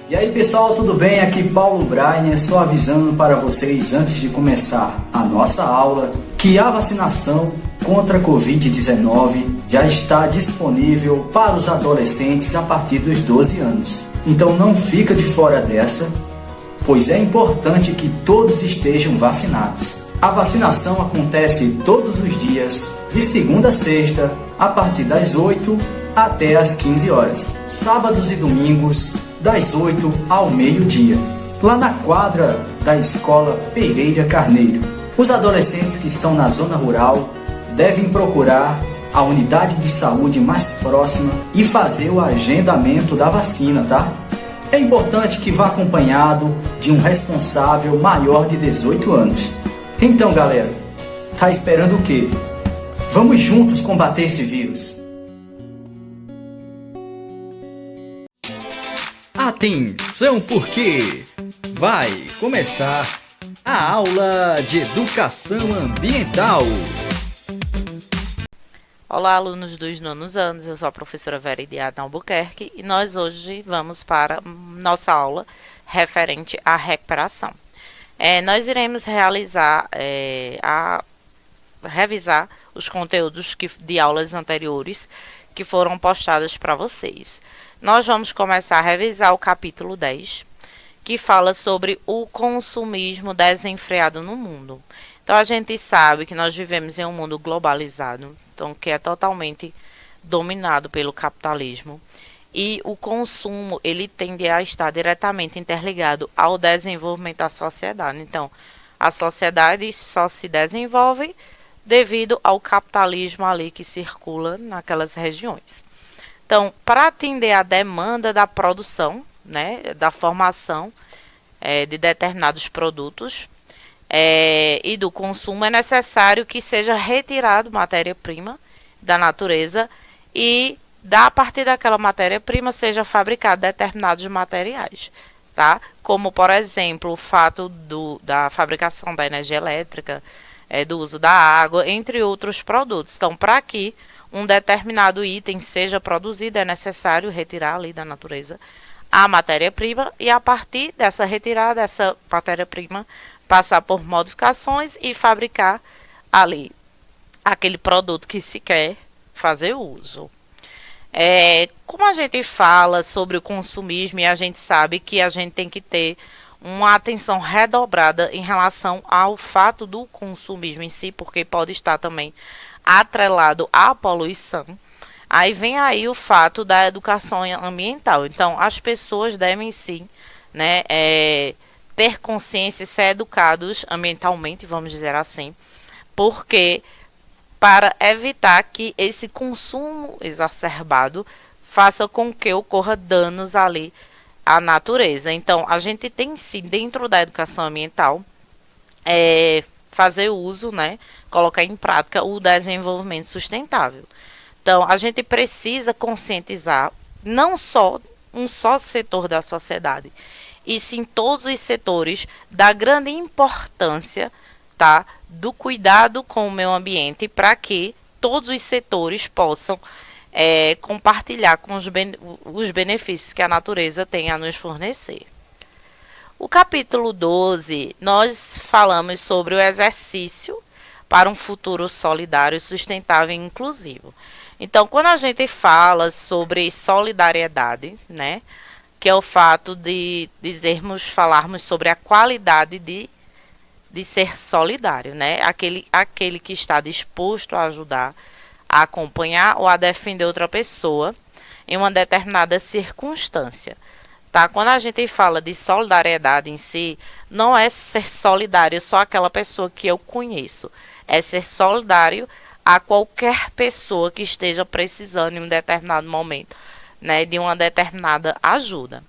E aí pessoal, tudo bem? Aqui Paulo Brainer, só avisando para vocês antes de começar a nossa aula que a vacinação contra a Covid-19 já está disponível para os adolescentes a partir dos 12 anos. Então não fica de fora dessa, pois é importante que todos estejam vacinados. A vacinação acontece todos os dias, de segunda a sexta, a partir das 8 até as 15 horas. Sábados e domingos, das 8 ao meio-dia, lá na quadra da Escola Pereira Carneiro. Os adolescentes que estão na zona rural devem procurar a unidade de saúde mais próxima e fazer o agendamento da vacina, tá? É importante que vá acompanhado de um responsável maior de 18 anos. Então, galera, tá esperando o quê? Vamos juntos combater esse vírus. Atenção, porque vai começar a aula de educação ambiental. Olá, alunos dos nonos anos, eu sou a professora Veridiana Albuquerque e nós hoje vamos para nossa aula referente à recuperação. Nós iremos revisar os conteúdos de aulas anteriores que foram postadas para vocês. Nós vamos começar a revisar o capítulo 10, que fala sobre o consumismo desenfreado no mundo. Então, a gente sabe que nós vivemos em um mundo globalizado, então, que é totalmente dominado pelo capitalismo. E o consumo, ele tende a estar diretamente interligado ao desenvolvimento da sociedade. Então, a sociedade só se desenvolve devido ao capitalismo ali que circula naquelas regiões. Então, para atender à demanda da produção, né, da formação de determinados produtos e do consumo, é necessário que seja retirado matéria-prima da natureza e a partir daquela matéria-prima seja fabricado determinados materiais, tá? Como, por exemplo, o fato da fabricação da energia elétrica, do uso da água, entre outros produtos. Então, para que um determinado item seja produzido, é necessário retirar ali da natureza a matéria-prima e a partir dessa retirada dessa matéria-prima passar por modificações e fabricar ali aquele produto que se quer fazer uso. Como a gente fala sobre o consumismo e a gente sabe que a gente tem que ter uma atenção redobrada em relação ao fato do consumismo em si, porque pode estar também atrelado à poluição. Aí vem aí o fato da educação ambiental. Então, as pessoas devem sim, né, ter consciência e ser educados ambientalmente, vamos dizer assim, porque para evitar que esse consumo exacerbado faça com que ocorra danos ali à natureza. Então, a gente tem sim, dentro da educação ambiental, fazer uso, né, colocar em prática o desenvolvimento sustentável. Então, a gente precisa conscientizar não só um só setor da sociedade, e sim todos os setores da grande importância, tá, do cuidado com o meio ambiente para que todos os setores possam compartilhar com os benefícios que a natureza tem a nos fornecer. O capítulo 12, nós falamos sobre o exercício para um futuro solidário, sustentável e inclusivo. Então, quando a gente fala sobre solidariedade, né, que é o fato de falarmos sobre a qualidade de ser solidário, né, aquele que está disposto a ajudar, a acompanhar ou a defender outra pessoa em uma determinada circunstância. Tá? Quando a gente fala de solidariedade em si, não é ser solidário só aquela pessoa que eu conheço. É ser solidário a qualquer pessoa que esteja precisando em um determinado momento, né, de uma determinada ajuda.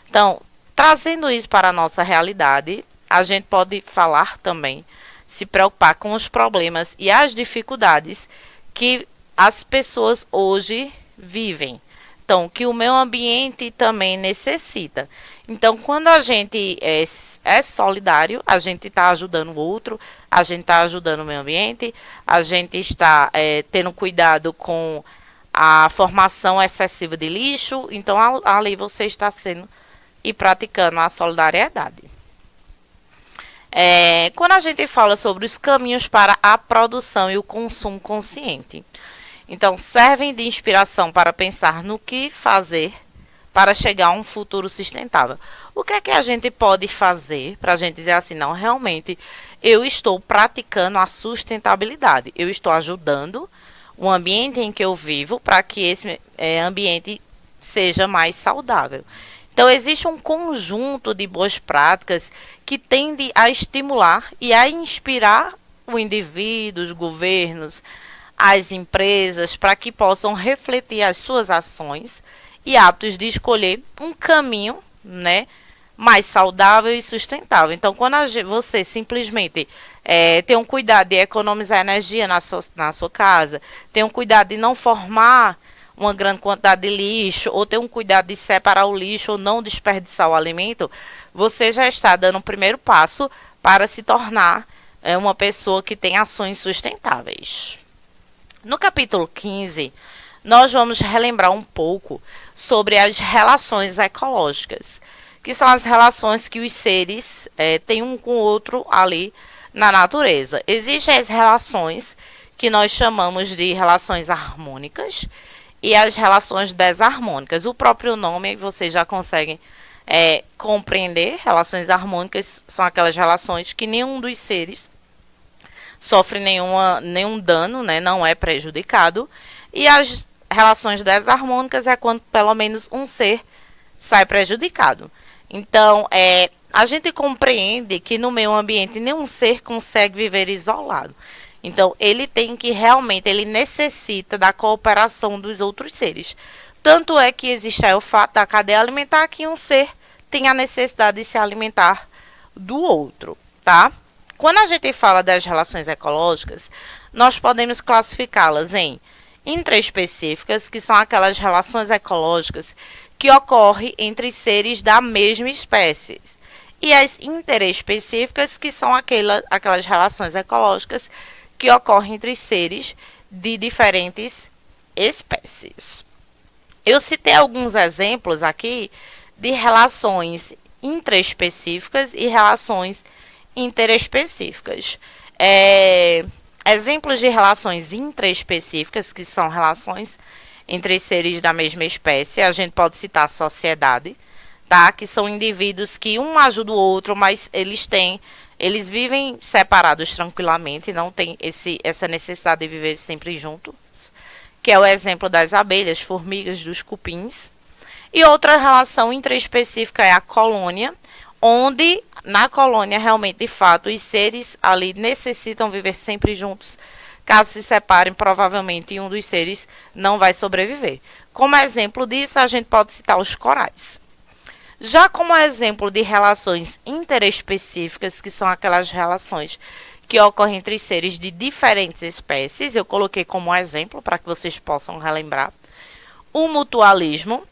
Então, trazendo isso para a nossa realidade, a gente pode falar também, se preocupar com os problemas e as dificuldades que as pessoas hoje vivem. Então, que o meio ambiente também necessita. Então, quando a gente é solidário, a gente está ajudando o outro, a gente está ajudando o meio ambiente, a gente está tendo cuidado com a formação excessiva de lixo. Então, ali você está sendo e praticando a solidariedade. Quando a gente fala sobre os caminhos para a produção e o consumo consciente, então servem de inspiração para pensar no que fazer para chegar a um futuro sustentável. O que é que a gente pode fazer para a gente dizer assim, não, realmente eu estou praticando a sustentabilidade, eu estou ajudando o ambiente em que eu vivo para que esse ambiente seja mais saudável. Então, existe um conjunto de boas práticas que tende a estimular e a inspirar o indivíduo, os governos, as empresas, para que possam refletir as suas ações e hábitos de escolher um caminho, né, mais saudável e sustentável. Então, quando você simplesmente tem um cuidado de economizar energia na sua casa, tem um cuidado de não formar uma grande quantidade de lixo, ou ter um cuidado de separar o lixo ou não desperdiçar o alimento, você já está dando o primeiro passo para se tornar uma pessoa que tem ações sustentáveis. No capítulo 15, nós vamos relembrar um pouco sobre as relações ecológicas, que são as relações que os seres têm um com o outro ali na natureza. Existem as relações que nós chamamos de relações harmônicas e as relações desarmônicas. O próprio nome vocês já conseguem compreender. Relações harmônicas são aquelas relações que nenhum dos seres sofre nenhum dano, né, não é prejudicado. E as relações desarmônicas é quando pelo menos um ser sai prejudicado. Então, a gente compreende que no meio ambiente nenhum ser consegue viver isolado. Então, ele necessita da cooperação dos outros seres. Tanto é que existe o fato da cadeia alimentar que um ser tem a necessidade de se alimentar do outro, tá? Quando a gente fala das relações ecológicas, nós podemos classificá-las em intraespecíficas, que são aquelas relações ecológicas que ocorrem entre seres da mesma espécie, e as interespecíficas, que são aquelas relações ecológicas que ocorrem entre seres de diferentes espécies. Eu citei alguns exemplos aqui de relações intraespecíficas e relações interespecíficas. Exemplos de relações intraespecíficas, que são relações entre seres da mesma espécie, a gente pode citar a sociedade, tá? Que são indivíduos que um ajuda o outro, mas eles vivem separados tranquilamente, não tem essa necessidade de viver sempre juntos, que é o exemplo das abelhas, formigas, dos cupins. E outra relação intraespecífica é a colônia, onde na colônia realmente, de fato, os seres ali necessitam viver sempre juntos. Caso se separem, provavelmente um dos seres não vai sobreviver. Como exemplo disso, a gente pode citar os corais. Já como exemplo de relações interespecíficas, que são aquelas relações que ocorrem entre seres de diferentes espécies, eu coloquei como exemplo para que vocês possam relembrar, o mutualismo.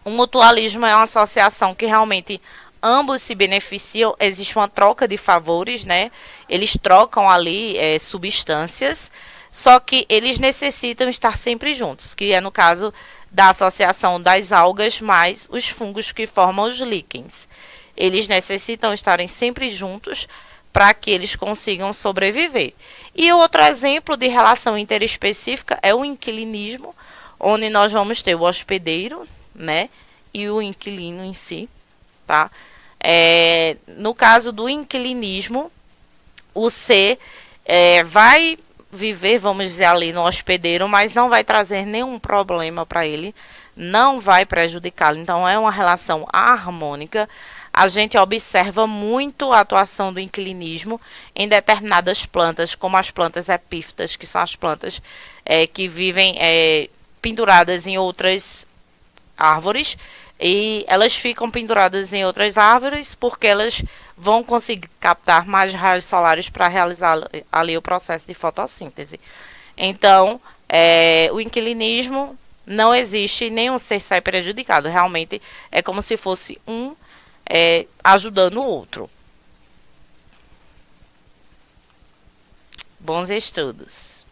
O mutualismo é uma associação que realmente ambos se beneficiam, existe uma troca de favores, né? Eles trocam ali substâncias, só que eles necessitam estar sempre juntos, que é no caso da associação das algas mais os fungos que formam os líquens. Eles necessitam estarem sempre juntos para que eles consigam sobreviver. E outro exemplo de relação interespecífica é o inquilinismo, onde nós vamos ter o hospedeiro, né, e o inquilino em si, tá? No caso do inquilinismo, o ser vai viver, vamos dizer ali, no hospedeiro, mas não vai trazer nenhum problema para ele, não vai prejudicá-lo. Então, é uma relação harmônica. A gente observa muito a atuação do inquilinismo em determinadas plantas, como as plantas epífitas, que são as plantas que vivem penduradas em outras árvores, e elas ficam penduradas em outras árvores porque elas vão conseguir captar mais raios solares para realizar ali o processo de fotossíntese. Então, o inquilinismo não existe, nenhum ser sai prejudicado. Realmente é como se fosse um ajudando o outro. Bons estudos.